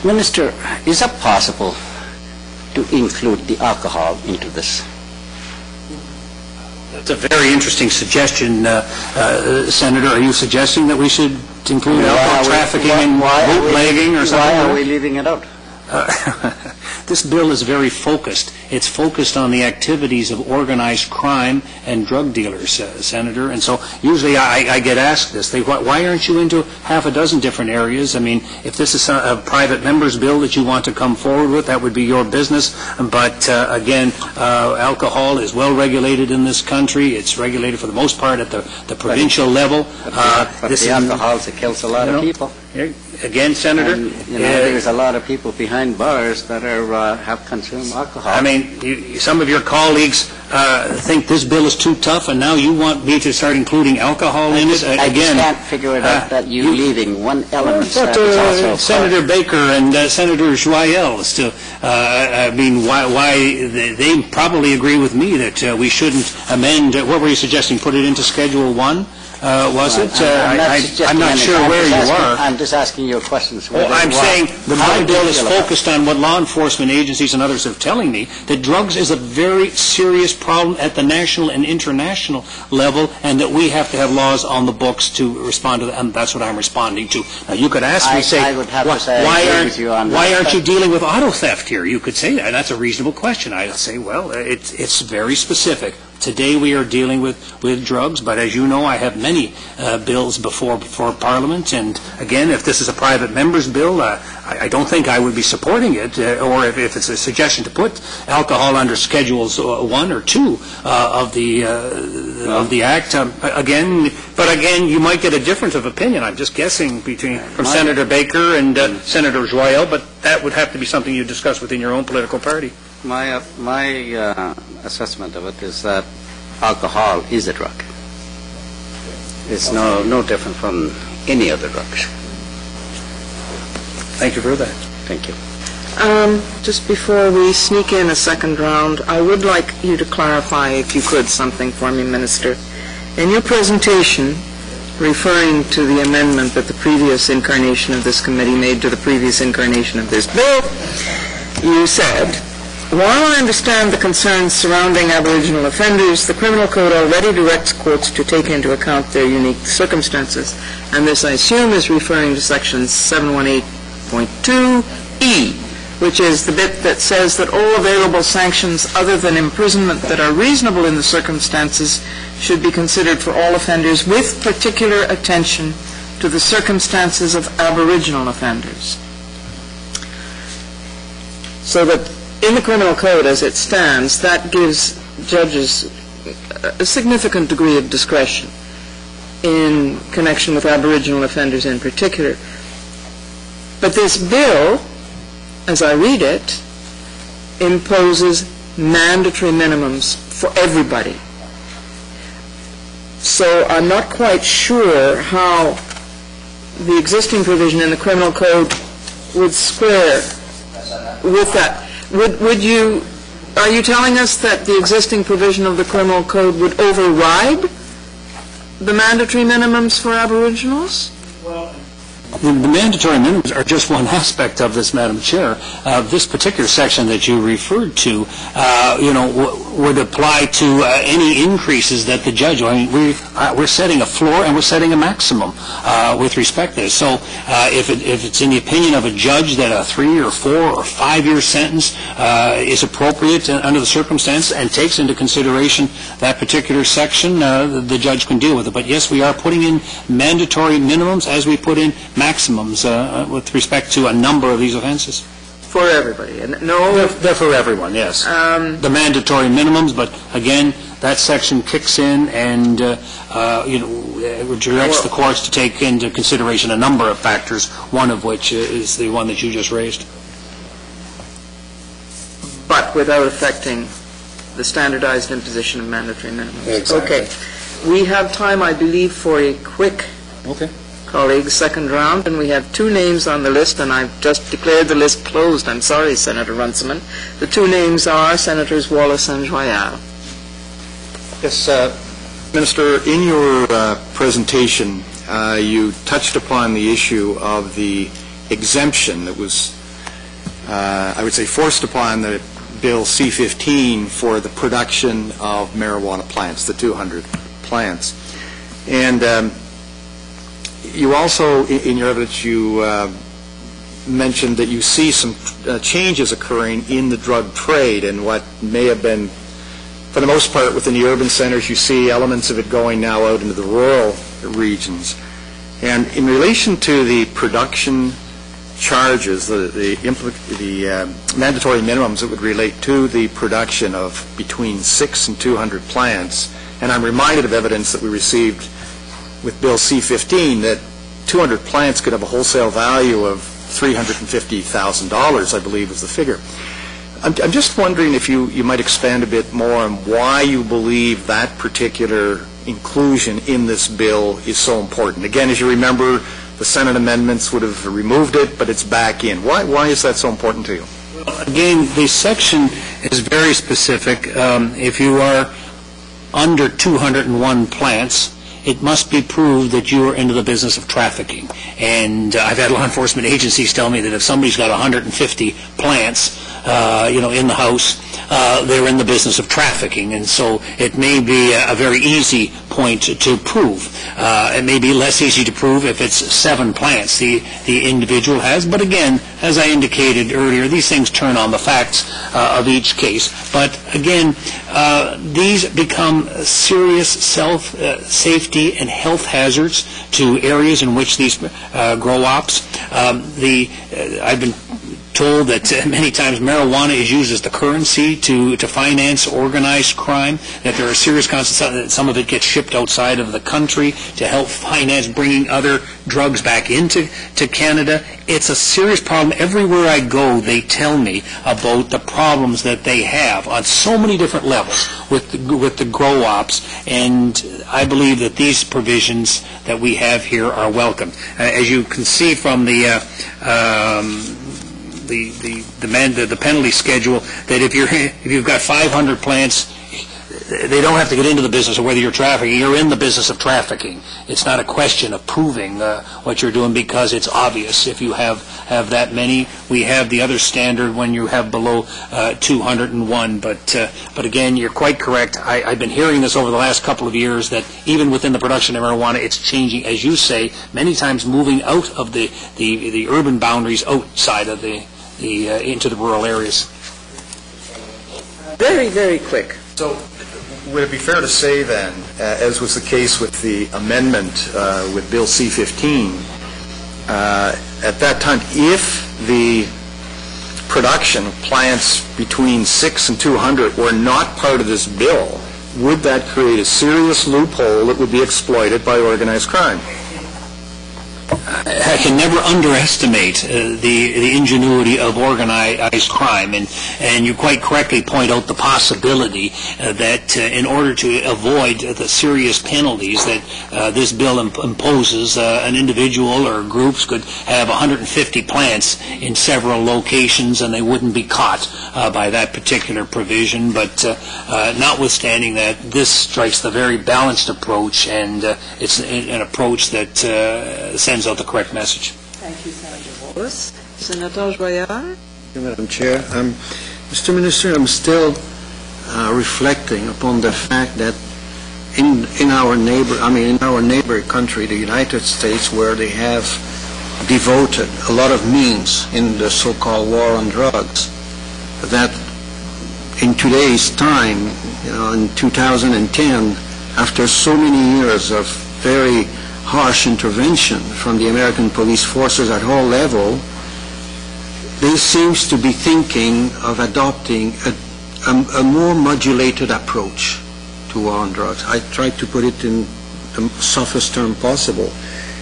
Minister, is it possible to include the alcohol into this? That's a very interesting suggestion, Senator. Are you suggesting that we should include alcohol trafficking and bootlegging or something? Why are we leaving it out? This bill is very focused. It's focused on the activities of organized crime and drug dealers, Senator. And so usually I get asked this. Why aren't you into half a dozen different areas? I mean, if this is a private member's bill that you want to come forward with, that would be your business. But again, alcohol is well regulated in this country. It's regulated for the most part at the provincial level. But the alcohol kills a lot of people. Again, Senator, and, there's a lot of people behind bars that are have consumed alcohol. I mean, some of your colleagues think this bill is too tough, and now you want me to start including alcohol in it? I just can't figure it out that you're leaving one element that is also Senator Baker and Senator Joyelle still. I mean, why they probably agree with me that we shouldn't amend. What were you suggesting? Put it into Schedule 1? Was it? I'm not sure where you are. I'm just asking you questions. Well, I'm saying my bill is focused on what law enforcement agencies and others are telling me, that drugs is a very serious problem at the national and international level, and that we have to have laws on the books to respond to that, and that's what I'm responding to. Now, you could ask me, why aren't you dealing with auto theft here? You could say that, and that's a reasonable question. I'd say, well, it's very specific. Today we are dealing with drugs, but as you know, I have many bills before Parliament, and again, if this is a private member's bill, I don't think I would be supporting it, or if it's a suggestion to put alcohol under Schedules 1 or 2 of the Act. But again, you might get a difference of opinion. I'm just guessing from Senator Baker and Senator Joyelle, but that would have to be something you discuss within your own political party. My assessment of it is that alcohol is a drug. It's no different from any other drugs. Thank you for that. Thank you. Just before we sneak in a second round, I would like you to clarify, if you could, something for me, Minister. In your presentation, referring to the amendment that the previous incarnation of this committee made to the previous incarnation of this bill, you said, while I understand the concerns surrounding Aboriginal offenders, the Criminal Code already directs courts to take into account their unique circumstances. And this, I assume, is referring to Section 718.2E, which is the bit that says that all available sanctions other than imprisonment that are reasonable in the circumstances should be considered for all offenders, with particular attention to the circumstances of Aboriginal offenders. So that in the Criminal Code as it stands, that gives judges a significant degree of discretion in connection with Aboriginal offenders in particular. But this bill, as I read it, imposes mandatory minimums for everybody. So I'm not quite sure how the existing provision in the Criminal Code would square with that. Are you telling us that the existing provision of the Criminal Code would override the mandatory minimums for Aboriginals? Well, the mandatory minimums are just one aspect of this, Madam Chair. This particular section that you referred to, would apply to any increases that the judge. I mean, we're setting a floor and we're setting a maximum with respect to this. So, if it's in the opinion of a judge that a 3 or 4 or 5 year sentence is appropriate under the circumstance and takes into consideration that particular section, the judge can deal with it. But yes, we are putting in mandatory minimums as we put in maximums with respect to a number of these offenses. For everybody? And they're for everyone, yes. The mandatory minimums, but again, that section kicks in and directs the courts to take into consideration a number of factors, one of which is the one that you just raised. But without affecting the standardized imposition of mandatory minimums. Exactly. Okay. We have time, I believe, for a quick colleagues, second round, and we have 2 names on the list, and I've just declared the list closed. I'm sorry, Senator Runciman. The 2 names are Senators Wallace and Joyelle. Yes, Minister, in your presentation, you touched upon the issue of the exemption that was I would say, forced upon the Bill C-15 for the production of marijuana plants, the 200 plants. And you also, in your evidence, you mentioned that you see some changes occurring in the drug trade, and what may have been, for the most part, within the urban centers, you see elements of it going now out into the rural regions. And in relation to the production charges, the mandatory minimums that would relate to the production of between 6 and 200 plants, and I'm reminded of evidence that we received with Bill C-15 that 200 plants could have a wholesale value of $350,000, I believe was the figure. I'm just wondering if you might expand a bit more on why you believe that particular inclusion in this bill is so important. Again, as you remember, the Senate amendments would have removed it, but it's back in. Why is that so important to you? Well, again, the section is very specific. If you are under 201 plants, it must be proved that you are into the business of trafficking. And I've had law enforcement agencies tell me that if somebody's got 150 plants, in the house, they're in the business of trafficking. And so it may be a very easy point to prove. It may be less easy to prove if it's 7 plants the individual has. But again, as I indicated earlier, these things turn on the facts of each case. But again, these become serious safety and health hazards to areas in which these grow ops. I've been told that many times marijuana is used as the currency to finance organized crime, that there are serious consequences, that some of it gets shipped outside of the country to help finance bringing other drugs back into Canada. It's a serious problem. Everywhere I go, they tell me about the problems that they have on so many different levels with the grow ops, and I believe that these provisions that we have here are welcome. As you can see from the penalty schedule, that if you've got 500 plants, they don't have to get into the business of whether you're trafficking. You're in the business of trafficking. It's not a question of proving what you're doing, because it's obvious. If you have that many, we have the other standard when you have below 201. But again, you're quite correct. I've been hearing this over the last couple of years, that even within the production of marijuana, it's changing, as you say, many times moving out of the urban boundaries, outside of into the rural areas. Very, very quick. So, would it be fair to say then, as was the case with the amendment with Bill C-15, at that time, if the production of plants between 6 and 200 were not part of this bill, would that create a serious loophole that would be exploited by organized crime? I can never underestimate the ingenuity of organized crime, and you quite correctly point out the possibility that in order to avoid the serious penalties that this bill imposes, an individual or groups could have 150 plants in several locations, and they wouldn't be caught by that particular provision. But notwithstanding that, this strikes the very balanced approach, and it's an approach that sends out the correct message. Thank you, Senator Wallace. Senator Joyard? Thank you, Madam Chair. Mr. Minister, I'm still reflecting upon the fact that in our neighbor country, the United States, where they have devoted a lot of means in the so-called war on drugs, that in today's time, in 2010, after so many years of very harsh intervention from the American police forces at all levels, they seems to be thinking of adopting a more modulated approach to war on drugs. I tried to put it in the softest term possible.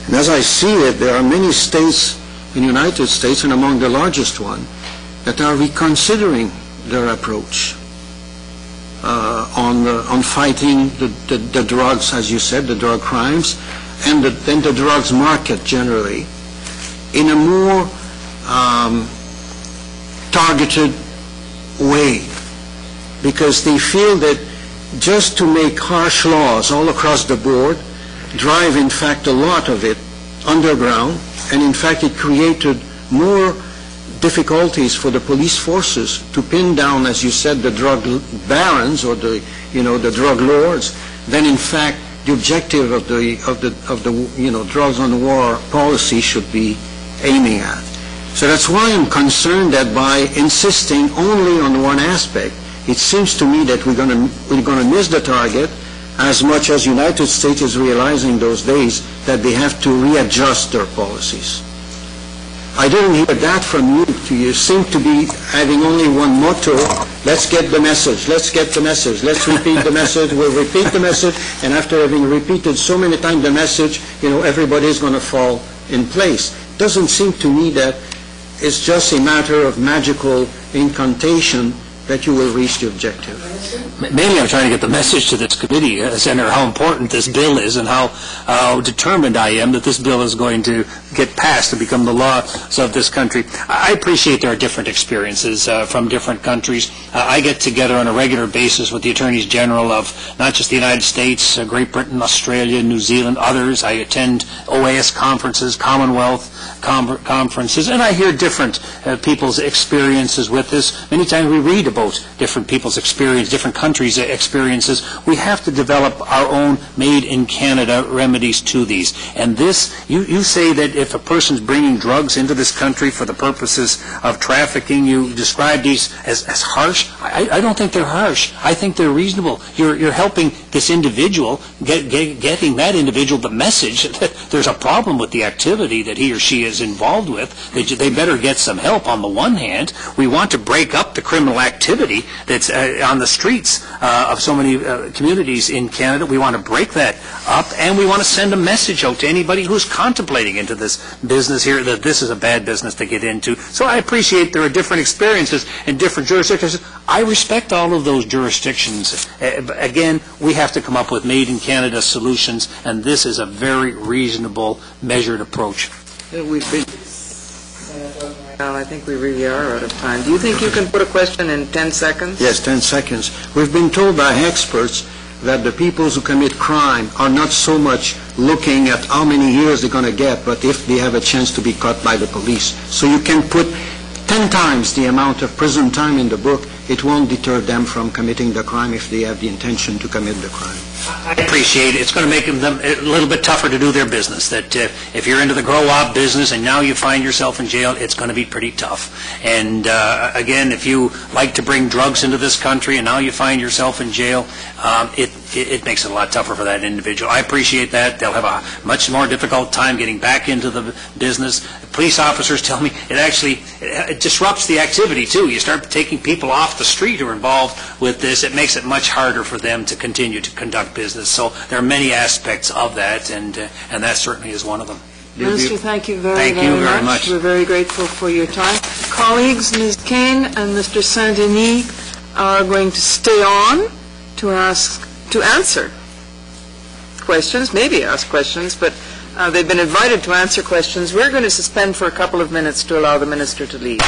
And as I see it, there are many states in the United States, and among the largest one, that are reconsidering their approach on fighting the drugs, as you said, the drug crimes, and the drugs market generally, in a more targeted way, because they feel that just to make harsh laws all across the board drive, in fact, a lot of it underground, and in fact it created more difficulties for the police forces to pin down, as you said, the drug barons or the drug lords, then in fact the objective of the drugs on the war policy should be aiming at. So that's why I'm concerned that by insisting only on one aspect, it seems to me that we're going to miss the target, as much as the United States is realizing those days that they have to readjust their policies. I didn't hear that from you. You seem to be having only one motto: let's get the message, let's get the message, let's repeat the message, we'll repeat the message, and after having repeated so many times the message, everybody's going to fall in place. Doesn't seem to me that it's just a matter of magical incantation that you will reach the objective. Mainly I'm trying to get the message to this committee, Senator, how important this bill is and how determined I am that this bill is going to get passed and become the laws of this country. I appreciate there are different experiences from different countries. I get together on a regular basis with the Attorneys General of not just the United States, Great Britain, Australia, New Zealand, others. I attend OAS conferences, Commonwealth conferences, and I hear different people's experiences with this. Many times we read about different people's experience, different countries' experiences. We have to develop our own made-in-Canada remedies to these. And this, you say that if a person's bringing drugs into this country for the purposes of trafficking, you describe these as harsh. I don't think they're harsh. I think they're reasonable. You're helping this individual, getting that individual the message that there's a problem with the activity that he or she is involved with, that they better get some help. On the one hand, we want to break up the criminal activity that's on the streets of so many communities in Canada. We want to break that up, and we want to send a message out to anybody who's contemplating into this business here that this is a bad business to get into. So I appreciate there are different experiences in different jurisdictions. I respect all of those jurisdictions. Again, we have to come up with made-in-Canada solutions, and this is a very reasonable, measured approach. Well, I think we really are out of time. Do you think you can put a question in 10 seconds? Yes, 10 seconds. We've been told by experts that the people who commit crime are not so much looking at how many years they're going to get, but if they have a chance to be caught by the police. So you can put 10 times the amount of prison time in the book. It won't deter them from committing the crime if they have the intention to commit the crime. I appreciate it. It's going to make them a little bit tougher to do their business. That if you're into the grow-op business and now you find yourself in jail, it's going to be pretty tough. And again, if you like to bring drugs into this country and now you find yourself in jail, it makes it a lot tougher for that individual. I appreciate that. They'll have a much more difficult time getting back into the business. Police officers tell me it disrupts the activity too. You start taking people off the street who are involved with this. It makes it much harder for them to continue to conduct business. So there are many aspects of that, and that certainly is one of them. Minister, thank you very much. We're very grateful for your time. Colleagues, Ms. Kane and Mr. Saint-Denis are going to stay on to answer questions, maybe ask questions, but they've been invited to answer questions. We're going to suspend for a couple of minutes to allow the minister to leave.